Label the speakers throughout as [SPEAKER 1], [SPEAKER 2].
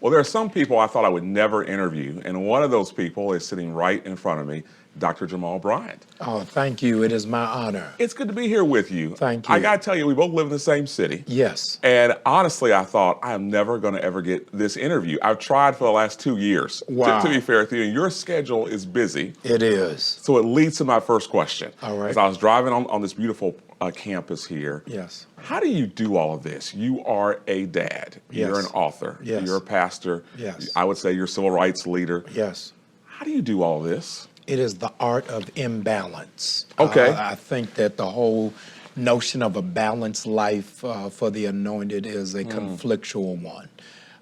[SPEAKER 1] Well, there are some people I thought I would never interview, and one of those people is sitting right in front of me, Dr. Jamal Bryant.
[SPEAKER 2] Oh, thank you. It is my honor.
[SPEAKER 1] It's good to be here with you.
[SPEAKER 2] Thank
[SPEAKER 1] I
[SPEAKER 2] you.
[SPEAKER 1] got to tell you, we both live in the same city.
[SPEAKER 2] Yes.
[SPEAKER 1] And honestly, I thought I am never going to ever get this interview. I've tried for the last 2 years, to be
[SPEAKER 2] Wow.
[SPEAKER 1] fair with you, and your schedule is busy.
[SPEAKER 2] It is.
[SPEAKER 1] So it leads to my first question.
[SPEAKER 2] All right.
[SPEAKER 1] As I was driving on this beautiful campus here,
[SPEAKER 2] Yes.
[SPEAKER 1] how do you do all of this? You are a dad. You're an
[SPEAKER 2] Yes.
[SPEAKER 1] author.
[SPEAKER 2] Yes.
[SPEAKER 1] You're a pastor.
[SPEAKER 2] Yes.
[SPEAKER 1] I would say you're a civil rights leader.
[SPEAKER 2] Yes.
[SPEAKER 1] How do you do all of this?
[SPEAKER 2] It is the art of imbalance.
[SPEAKER 1] Okay.
[SPEAKER 2] I think that the whole notion of a balanced life for the anointed is a conflictual one.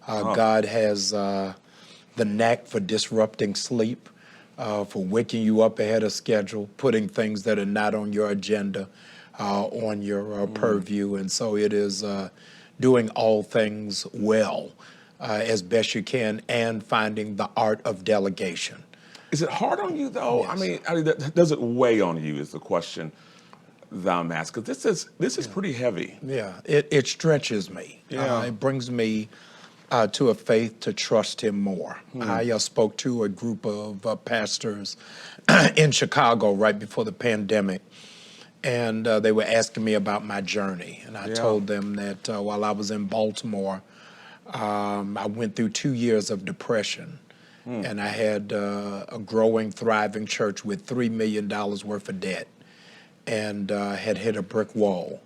[SPEAKER 2] God has the knack for disrupting sleep, for waking you up ahead of schedule, putting things that are not on your agenda on your purview. And so it is doing all things well as best you can and finding the art of delegation.
[SPEAKER 1] Is it hard on you though?
[SPEAKER 2] Yes.
[SPEAKER 1] I mean, does it weigh on you? Is the question that I'm asking. Because this is pretty heavy.
[SPEAKER 2] Yeah, it stretches me.
[SPEAKER 1] Yeah.
[SPEAKER 2] It brings me to a faith to trust him more. I spoke to a group of pastors in Chicago right before the pandemic, and they were asking me about my journey. And I told them that while I was in Baltimore, I went through 2 years of depression. And I had a growing, thriving church with $3 million worth of debt and had hit a brick wall.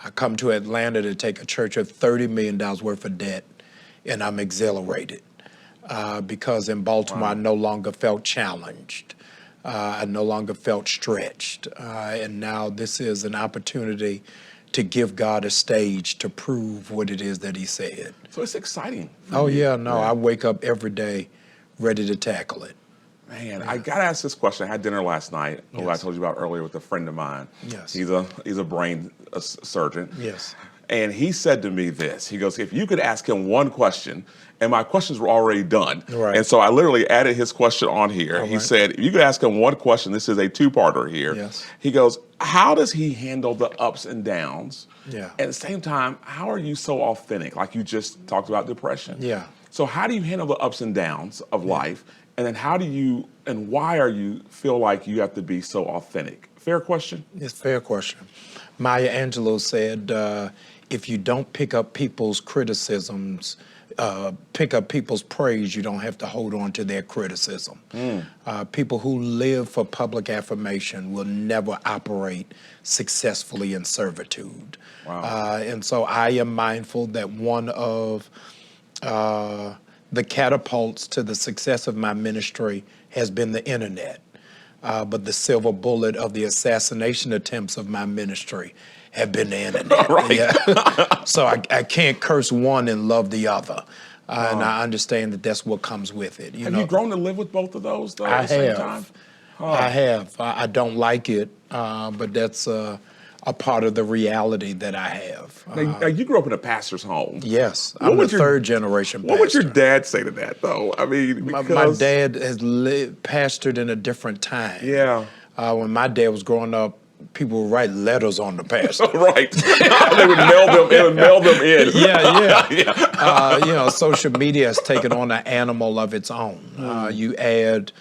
[SPEAKER 2] I come to Atlanta to take a church of $30 million worth of debt, and I'm exhilarated because in Baltimore I no longer felt challenged. I no longer felt stretched. And now this is an opportunity to give God a stage to prove what it is that he said.
[SPEAKER 1] So it's exciting.
[SPEAKER 2] Oh, yeah, no, I wake up every day ready to tackle it.
[SPEAKER 1] Man, I got to ask this question. I had dinner last night, who I
[SPEAKER 2] Yes.
[SPEAKER 1] told you about earlier with a friend of mine.
[SPEAKER 2] Yes.
[SPEAKER 1] He's a brain surgeon.
[SPEAKER 2] Yes.
[SPEAKER 1] And he said to me this. He goes, if you could ask him one question, and my questions were already done.
[SPEAKER 2] Right.
[SPEAKER 1] And so I literally added his question on here.
[SPEAKER 2] All
[SPEAKER 1] He
[SPEAKER 2] right.
[SPEAKER 1] said, if you could ask him one question, this is a two-parter here.
[SPEAKER 2] Yes.
[SPEAKER 1] He goes, how does he handle the ups and downs?
[SPEAKER 2] Yeah.
[SPEAKER 1] At the same time, how are you so authentic? Like you just talked about depression.
[SPEAKER 2] Yeah.
[SPEAKER 1] So how do you handle the ups and downs of life? And then how do you, and why are you feel like you have to be so authentic? Fair question?
[SPEAKER 2] It's a fair question. Maya Angelou said, if you don't pick up people's criticisms, pick up people's praise, you don't have to hold on to their criticism. People who live for public affirmation will never operate successfully in servitude.
[SPEAKER 1] Wow.
[SPEAKER 2] And so I am mindful that one of the catapults to the success of my ministry has been the internet. But the silver bullet of the assassination attempts of my ministry have been the internet.
[SPEAKER 1] Right.
[SPEAKER 2] Yeah. So I can't curse one and love the other. And I understand that that's what comes with it.
[SPEAKER 1] Have you grown to live with both of those, though,
[SPEAKER 2] I
[SPEAKER 1] at the same
[SPEAKER 2] have.
[SPEAKER 1] time?
[SPEAKER 2] I have. I don't like it, but that's a part of the reality that I have.
[SPEAKER 1] Now, you grew up in a pastor's home.
[SPEAKER 2] Yes,
[SPEAKER 1] What
[SPEAKER 2] I'm
[SPEAKER 1] would
[SPEAKER 2] the
[SPEAKER 1] your-
[SPEAKER 2] third generation pastor.
[SPEAKER 1] What would your dad say to that, though? I mean,
[SPEAKER 2] My
[SPEAKER 1] because...
[SPEAKER 2] dad has pastored in a different time.
[SPEAKER 1] Yeah.
[SPEAKER 2] When my dad was growing up, people would write letters on the pastor.
[SPEAKER 1] Right. They would mail them in.
[SPEAKER 2] Yeah. Social media has taken on an animal of its own. You add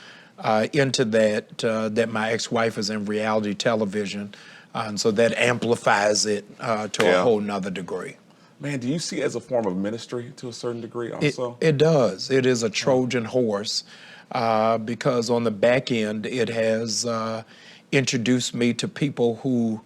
[SPEAKER 2] into that my ex-wife is in reality television, and so that amplifies it to a whole nother degree.
[SPEAKER 1] Man, do you see it as a form of ministry to a certain degree also?
[SPEAKER 2] It does. It is a Trojan horse because on the back end, it has introduced me to people who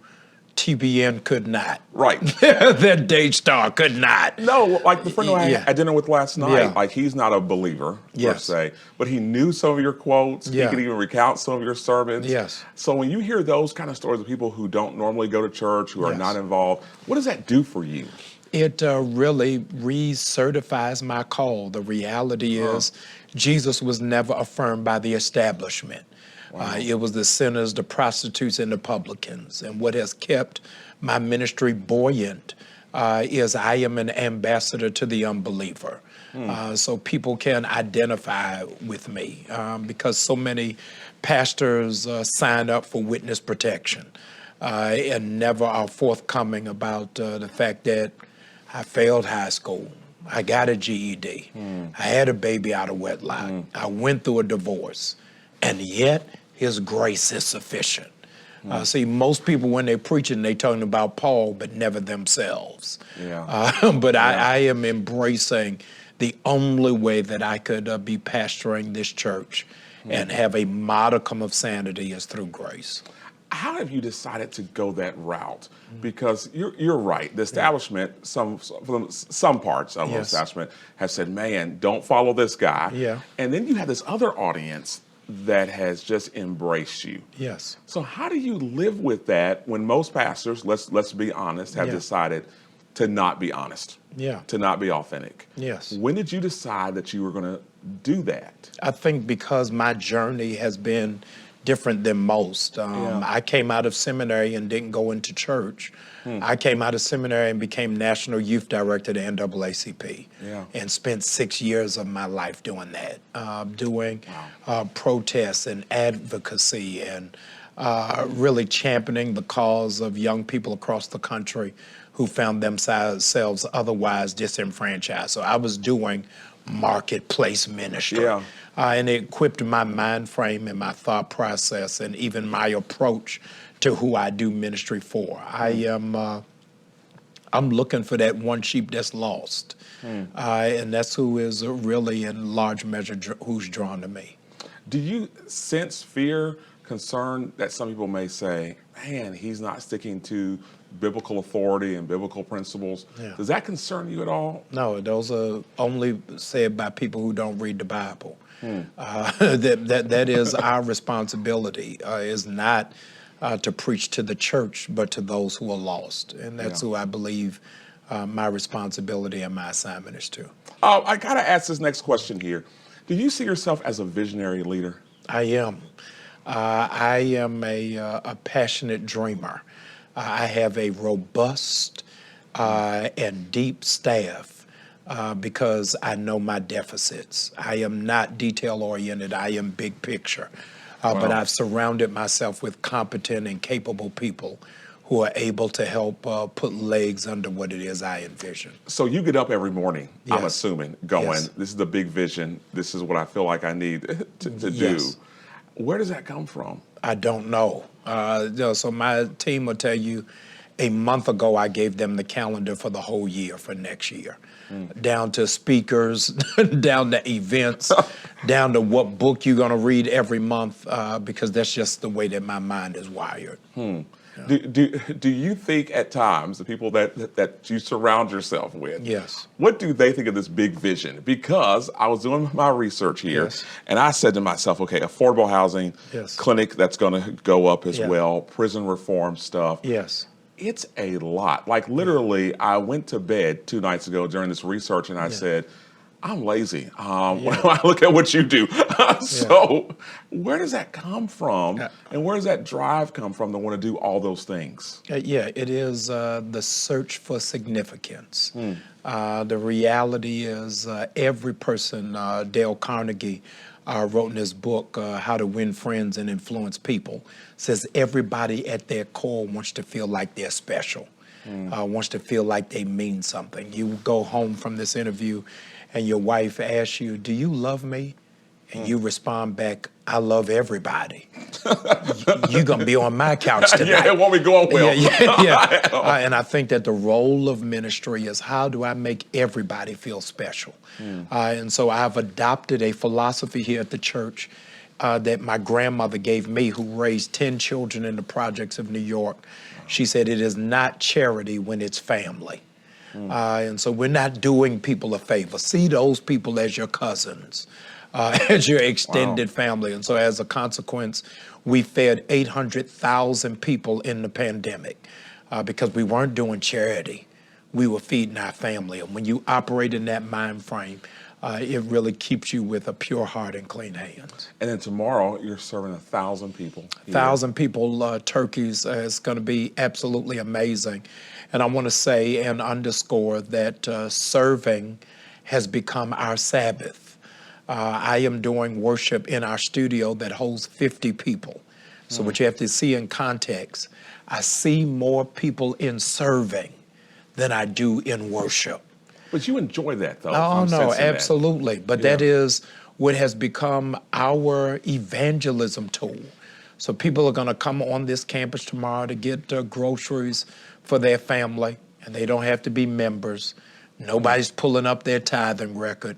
[SPEAKER 2] TBN could not.
[SPEAKER 1] Right.
[SPEAKER 2] That Daystar could not.
[SPEAKER 1] No, like the friend who I had dinner with last night,
[SPEAKER 2] Yeah.
[SPEAKER 1] like he's not a believer, per
[SPEAKER 2] Yes.
[SPEAKER 1] se, but he knew some of your quotes.
[SPEAKER 2] Yeah.
[SPEAKER 1] He could even recount some of your sermons.
[SPEAKER 2] Yes.
[SPEAKER 1] So when you hear those kind of stories of people who don't normally go to church, who are
[SPEAKER 2] Yes.
[SPEAKER 1] not involved, what does that do for you?
[SPEAKER 2] It really recertifies my call. The reality is Jesus was never affirmed by the establishment. It was the sinners, the prostitutes, and the publicans. And what has kept my ministry buoyant is I am an ambassador to the unbeliever. So people can identify with me because so many pastors sign up for witness protection and never are forthcoming about the fact that I failed high school. I got a GED. I had a baby out of wedlock. I went through a divorce. And yet, his grace is sufficient. See, most people, when they're preaching, they talking about Paul, but never themselves. But I am embracing the only way that I could be pastoring this church and have a modicum of sanity is through grace.
[SPEAKER 1] How have you decided to go that route? Because you're right. The establishment, some parts of the establishment have said, "Man, don't follow this guy."
[SPEAKER 2] Yeah.
[SPEAKER 1] And then you have this other audience that has just embraced you.
[SPEAKER 2] Yes.
[SPEAKER 1] So how do you live with that when most pastors, let's be honest, have decided to not be honest, to not be authentic?
[SPEAKER 2] Yes.
[SPEAKER 1] When did you decide that you were going to do that?
[SPEAKER 2] I think because my journey has been different than most. I came out of seminary and didn't go into church. I came out of seminary and became National Youth Director at the NAACP and spent 6 years of my life doing that, doing protests and advocacy and really championing the cause of young people across the country who found themselves otherwise disenfranchised. So I was doing marketplace ministry. And it equipped my mind frame and my thought process and even my approach to who I do ministry for. I'm looking for that one sheep that's lost. And that's who is really in large measure who's drawn to me.
[SPEAKER 1] Do you sense fear, concern that some people may say, man, he's not sticking to biblical authority and biblical principles? Does that concern you at all?
[SPEAKER 2] No, those are only said by people who don't read the Bible. That is our responsibility, is not to preach to the church, but to those who are lost. And that's who I believe my responsibility and my assignment is to.
[SPEAKER 1] I got to ask this next question here. Do you see yourself as a visionary leader?
[SPEAKER 2] I am. I am a passionate dreamer. I have a robust and deep staff because I know my deficits. I am not detail-oriented. I am big picture. But I've surrounded myself with competent and capable people who are able to help put legs under what it is I envision.
[SPEAKER 1] So you get up every morning, I'm assuming, going, this is the big vision. This is what I feel like I need to do. Where does that come from?
[SPEAKER 2] I don't know. So my team will tell you, a month ago, I gave them the calendar for the whole year for next year, down to speakers, down to events, down to what book you're going to read every month, because that's just the way that my mind is wired.
[SPEAKER 1] Do you think at times the people that you surround yourself with, what do they think of this big vision? Because I was doing my research here, and I said to myself, okay, affordable housing, clinic that's going to go up as well, prison reform stuff. It's a lot. Like literally, I went to bed 2 nights ago during this research, and I said, I'm lazy when I look at what you do. So where does that come from? And where does that drive come from to want to do all those things?
[SPEAKER 2] It is the search for significance. The reality is every person, Dale Carnegie wrote in his book, How to Win Friends and Influence People, says everybody at their core wants to feel like they're special, wants to feel like they mean something. You go home from this interview and your wife asks you, do you love me? And you respond back, I love everybody. You're going to be on my couch tonight.
[SPEAKER 1] It won't be going well.
[SPEAKER 2] And I think that the role of ministry is how do I make everybody feel special? And so I've adopted a philosophy here at the church that my grandmother gave me, who raised 10 children in the projects of New York. She said, it is not charity when it's family. And so we're not doing people a favor. See those people as your cousins, as your extended family. And so as a consequence, we fed 800,000 people in the pandemic because we weren't doing charity. We were feeding our family. And when you operate in that mind frame, it really keeps you with a pure heart and clean hands.
[SPEAKER 1] And then tomorrow, you're serving 1,000 people.
[SPEAKER 2] 1,000 people, turkeys. It's going to be absolutely amazing. And I want to say and underscore that serving has become our Sabbath. I am doing worship in our studio that holds 50 people. So what you have to see in context, I see more people in serving than I do in worship.
[SPEAKER 1] But you enjoy that, though.
[SPEAKER 2] Oh, no, absolutely. But that is what has become our evangelism tool. So people are going to come on this campus tomorrow to get groceries for their family, and they don't have to be members. Nobody's pulling up their tithing record.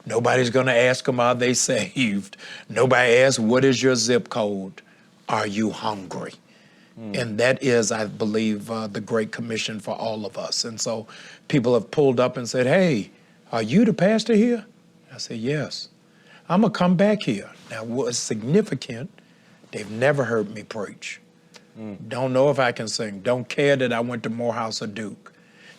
[SPEAKER 2] Nobody's going to ask them, are they saved? Nobody asks, what is your zip code? Are you hungry? And that is, I believe, the Great Commission for all of us. And so people have pulled up and said, hey, are you the pastor here? I said, yes. I'm going to come back here. Now, what's significant, they've never heard me preach. Don't know if I can sing. Don't care that I went to Morehouse or Duke.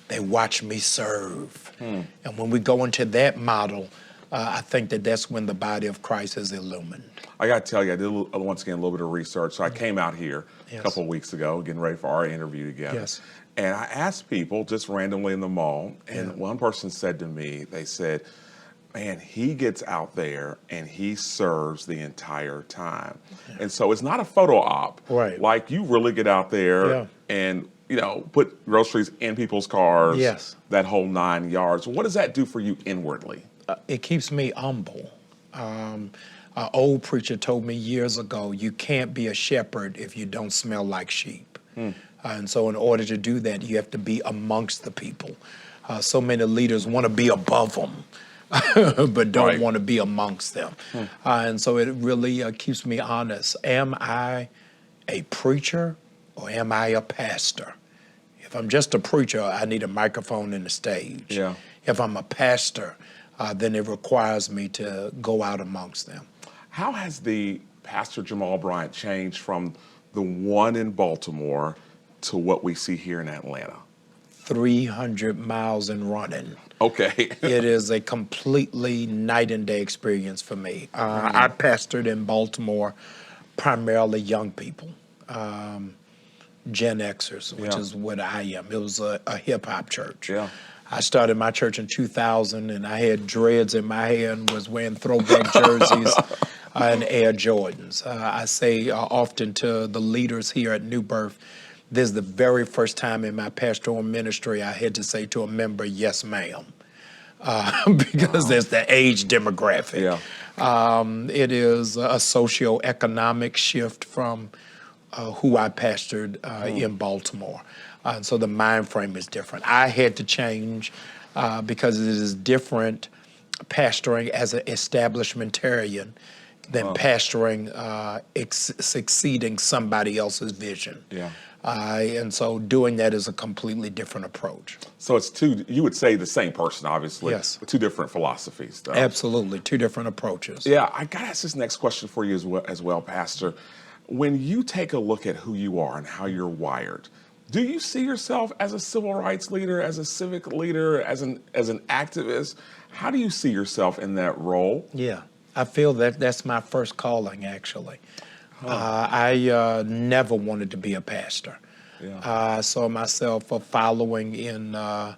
[SPEAKER 2] They watch me serve. And when we go into that model, I think that that's when the body of Christ is illumined.
[SPEAKER 1] I got to tell you, I did, once again, a little bit of research. So I came out here a couple of weeks ago, getting ready for our interview together. And I asked people just randomly in the mall, and one person said to me, they said, man, he gets out there and he serves the entire time. And so it's not a photo op.
[SPEAKER 2] Right.
[SPEAKER 1] Like, you really get out there and, you know, put groceries in people's cars, that whole 9 yards. What does that do for you inwardly?
[SPEAKER 2] It keeps me humble. An old preacher told me years ago, you can't be a shepherd if you don't smell like sheep. And so in order to do that, you have to be amongst the people. So many leaders want to be above them, but don't want to be amongst them. And so it really keeps me honest. Am I a preacher or am I a pastor? If I'm just a preacher, I need a microphone and a stage. If I'm a pastor, then it requires me to go out amongst them.
[SPEAKER 1] How has the Pastor Jamal Bryant changed from the one in Baltimore to what we see here in Atlanta?
[SPEAKER 2] 300 miles and running.
[SPEAKER 1] Okay.
[SPEAKER 2] It is a completely night and day experience for me. I pastored in Baltimore primarily young people, Gen Xers, which is what I am. It was a hip hop church. I started my church in 2000, and I had dreads in my hair and was wearing throwback jerseys and Air Jordans. I say often to the leaders here at New Birth, this is the very first time in my pastoral ministry I had to say to a member, yes, ma'am, because there's the age demographic. It is a socioeconomic shift from who I pastored in Baltimore. And so the mind frame is different. I had to change because it is different pastoring as an establishmentarian than pastoring succeeding somebody else's vision. And so doing that is a completely different approach.
[SPEAKER 1] So it's two, you would say the same person, obviously, but two different philosophies, though.
[SPEAKER 2] Absolutely, two different approaches.
[SPEAKER 1] I got to ask this next question for you as well, Pastor. When you take a look at who you are and how you're wired, do you see yourself as a civil rights leader, as a civic leader, as an activist? How do you see yourself in that role?
[SPEAKER 2] I feel that that's my first calling, actually. I never wanted to be a pastor. I saw myself following in the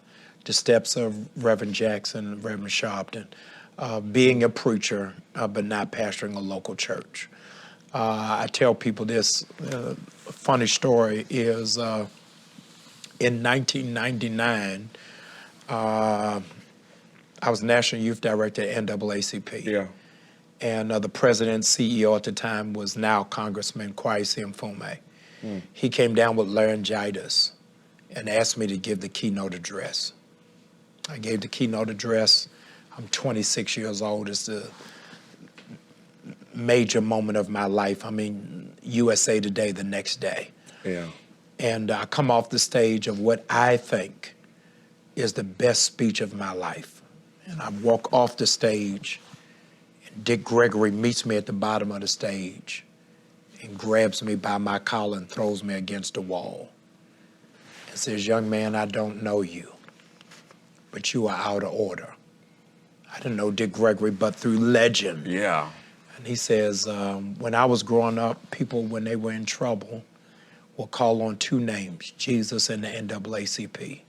[SPEAKER 2] steps of Reverend Jackson, Reverend Sharpton, being a preacher, but not pastoring a local church. I tell people this funny story is in 1999, I was National Youth Director at NAACP. And the president and CEO at the time was now Congressman Kwesi Mfume. He came down with laryngitis and asked me to give the keynote address. I gave the keynote address. I'm 26 years old. It's the major moment of my life. I mean, USA Today the next day. And I come off the stage of what I think is the best speech of my life. And I walk off the stage, and Dick Gregory meets me at the bottom of the stage and grabs me by my collar and throws me against the wall and says, young man, I don't know you, but you are out of order. I didn't know Dick Gregory but through legend. And he says, when I was growing up, people, when they were in trouble, will call on two names, Jesus and the NAACP.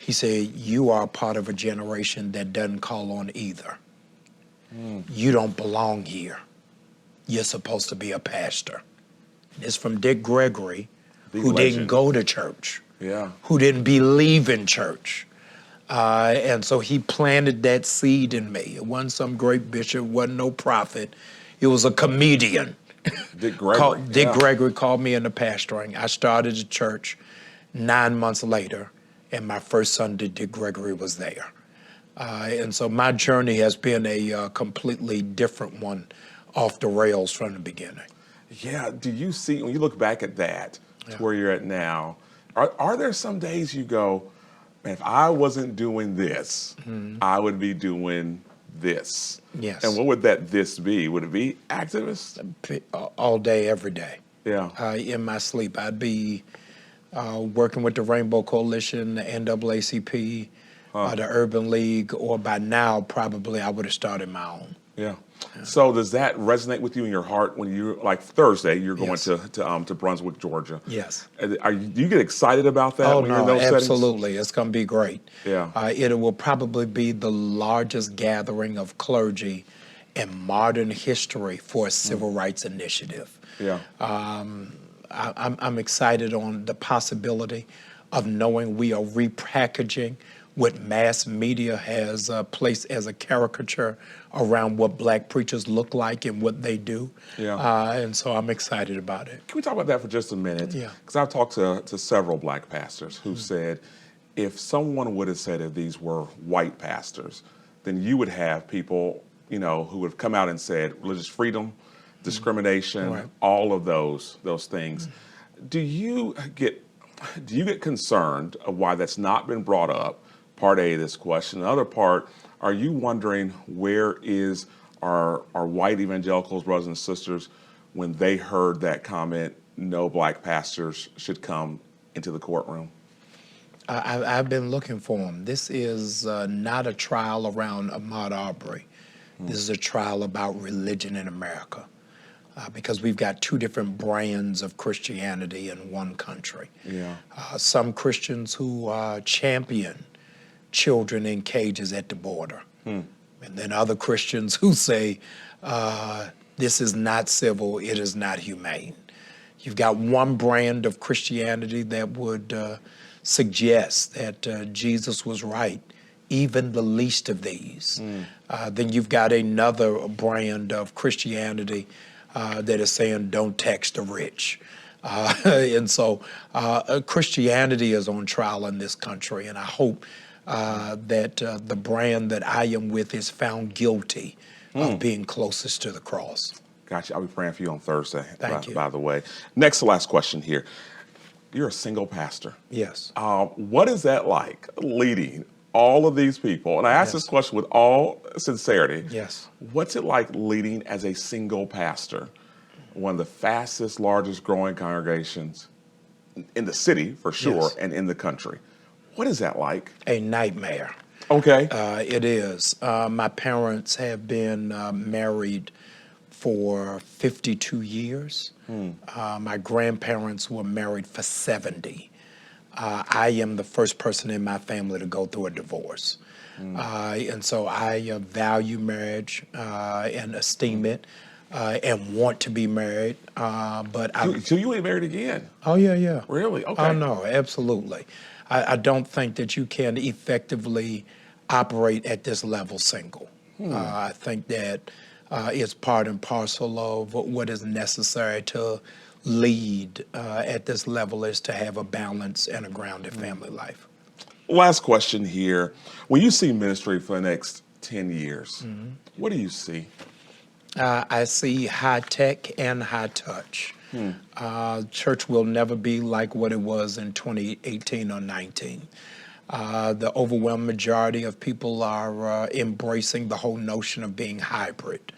[SPEAKER 2] He said, you are part of a generation that doesn't call on either. You don't belong here. You're supposed to be a pastor. And it's from Dick Gregory, who didn't go to church, who didn't believe in church, And so he planted that seed in me. It wasn't some great bishop, wasn't no prophet. It was a comedian.
[SPEAKER 1] Dick Gregory.
[SPEAKER 2] Dick Gregory called me into pastoring. I started a church 9 months later, and my first Sunday, Dick Gregory was there. And so my journey has been a completely different one, off the rails from the beginning.
[SPEAKER 1] Yeah. Do you see, when you look back at that, to where you're at now, are there some days you go, man, if I wasn't doing this, I would be doing this?
[SPEAKER 2] Yes.
[SPEAKER 1] And what would that this be? Would it be activist?
[SPEAKER 2] All day, every day.
[SPEAKER 1] Yeah.
[SPEAKER 2] In my sleep, I'd be working with the Rainbow Coalition, the NAACP, the Urban League, or by now, probably I would have started my own.
[SPEAKER 1] Yeah. So does that resonate with you in your heart when you're, like Thursday, you're going to Brunswick, Georgia?
[SPEAKER 2] Yes.
[SPEAKER 1] Do you get excited about that?
[SPEAKER 2] Oh,
[SPEAKER 1] when you're in those
[SPEAKER 2] absolutely.
[SPEAKER 1] settings?
[SPEAKER 2] It's going to be great.
[SPEAKER 1] Yeah.
[SPEAKER 2] It will probably be the largest gathering of clergy in modern history for a civil rights initiative.
[SPEAKER 1] Yeah.
[SPEAKER 2] I'm excited on the possibility of knowing we are repackaging what mass media has placed as a caricature around what black preachers look like and what they do.
[SPEAKER 1] Yeah.
[SPEAKER 2] And so I'm excited about it.
[SPEAKER 1] Can we talk about that for just a minute?
[SPEAKER 2] Yeah.
[SPEAKER 1] Because I've talked to several black pastors who said, if someone would have said if these were white pastors, then you would have people, who would have come out and said religious freedom, discrimination, all of those things. Do you get concerned of why that's not been brought up? Part A of this question. The other part, are you wondering where is our white evangelicals, brothers and sisters, when they heard that comment, no black pastors should come into the courtroom?
[SPEAKER 2] I've been looking for them. This is not a trial around Ahmaud Arbery. This is a trial about religion in America. Because we've got two different brands of Christianity in one country.
[SPEAKER 1] Yeah.
[SPEAKER 2] Some Christians who champion children in cages at the border. And then other Christians who say, this is not civil, it is not humane. You've got one brand of Christianity that would suggest that Jesus was right, even the least of these. Then you've got another brand of Christianity that is saying, don't tax the rich. And so Christianity is on trial in this country, and I hope that the brand that I am with is found guilty of being closest to the cross.
[SPEAKER 1] Gotcha. I'll be praying for you on Thursday,
[SPEAKER 2] Thank you.
[SPEAKER 1] by the way. Next to last question here. You're a single pastor.
[SPEAKER 2] Yes.
[SPEAKER 1] What is that like, leading all of these people? And I ask this question with all sincerity.
[SPEAKER 2] Yes.
[SPEAKER 1] What's it like leading as a single pastor, one of the fastest, largest growing congregations in the city, for sure, and in the country? What is that like?
[SPEAKER 2] A nightmare.
[SPEAKER 1] Okay.
[SPEAKER 2] It is. My parents have been married for 52 years. My grandparents were married for 70. I am the first person in my family to go through a divorce. And so I value marriage and esteem it and want to be married.
[SPEAKER 1] So you ain't married again?
[SPEAKER 2] Oh, yeah.
[SPEAKER 1] Really? Okay.
[SPEAKER 2] Oh, no, absolutely. I don't think that you can effectively operate at this level single. I think that it's part and parcel of what is necessary to lead at this level, is to have a balanced and a grounded family life.
[SPEAKER 1] Last question here. When you see ministry for the next 10 years, what do you see?
[SPEAKER 2] I see high tech and high touch. Church will never be like what it was in 2018 or 19. The overwhelming majority of people are embracing the whole notion of being hybrid.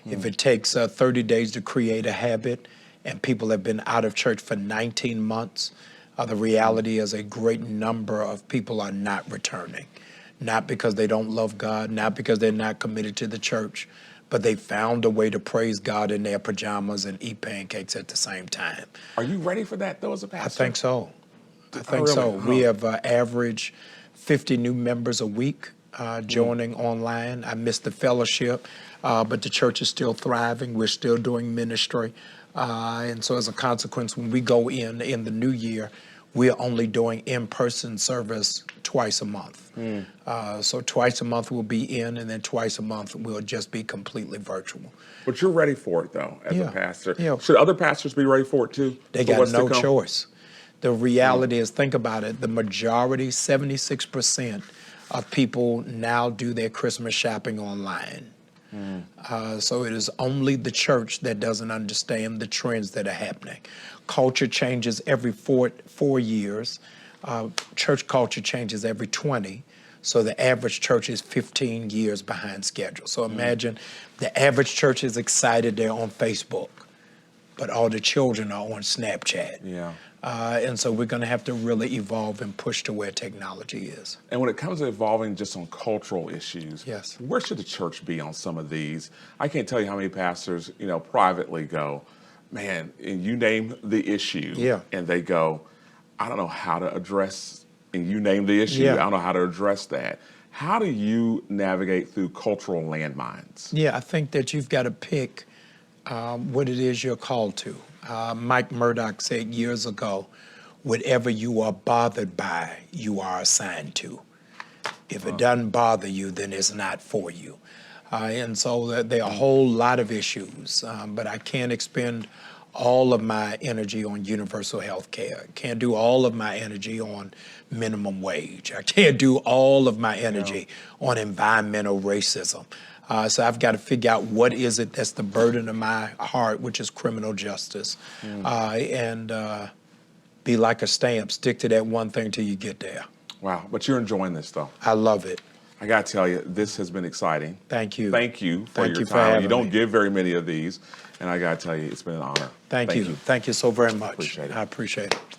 [SPEAKER 2] If it takes 30 days to create a habit and people have been out of church for 19 months, the reality is a great number of people are not returning. Not because they don't love God, not because they're not committed to the church, but they found a way to praise God in their pajamas and eat pancakes at the same time.
[SPEAKER 1] Are you ready for that, though, as a pastor?
[SPEAKER 2] I think so. So. We have averaged 50 new members a week joining online. I missed the fellowship, but the church is still thriving. We're still doing ministry. And so as a consequence, when we go in the new year, we're only doing in-person service twice a month. So twice a month we'll be in, and then twice a month we'll just be completely virtual.
[SPEAKER 1] But you're ready for it, though, as a pastor.
[SPEAKER 2] Yeah.
[SPEAKER 1] Should other pastors be ready for it, too?
[SPEAKER 2] They got no choice. The reality is, think about it, the majority, 76% of people now do their Christmas shopping online. So it is only the church that doesn't understand the trends that are happening. Culture changes every four years. Church culture changes every 20. So the average church is 15 years behind schedule. So imagine the average church is excited they're on Facebook, but all the children are on Snapchat.
[SPEAKER 1] Yeah.
[SPEAKER 2] And so we're going to have to really evolve and push to where technology is.
[SPEAKER 1] And when it comes to evolving just on cultural issues,
[SPEAKER 2] yes,
[SPEAKER 1] where should the church be on some of these? I can't tell you how many pastors, privately go, man, and you name the issue, and they go, I don't know how to address, and you name the issue, I don't know how to address that. How do you navigate through cultural landmines?
[SPEAKER 2] Yeah, I think that you've got to pick what it is you're called to. Mike Murdoch said years ago, whatever you are bothered by, you are assigned to. If it doesn't bother you, then it's not for you. And so there are a whole lot of issues, but I can't expend all of my energy on universal health care. Can't do all of my energy on minimum wage. I can't do all of my energy on environmental racism. So I've got to figure out what is it that's the burden of my heart, which is criminal justice, and be like a stamp, stick to that one thing till you get there.
[SPEAKER 1] Wow, but you're enjoying this, though.
[SPEAKER 2] I love it.
[SPEAKER 1] I got to tell you, this has been exciting.
[SPEAKER 2] Thank you.
[SPEAKER 1] Thank you for
[SPEAKER 2] Thank
[SPEAKER 1] your
[SPEAKER 2] you for
[SPEAKER 1] time.
[SPEAKER 2] having
[SPEAKER 1] You don't
[SPEAKER 2] me.
[SPEAKER 1] give very many of these, and I got to tell you, it's been an honor.
[SPEAKER 2] Thank you. Thank you so very much.
[SPEAKER 1] Appreciate it.
[SPEAKER 2] I appreciate it.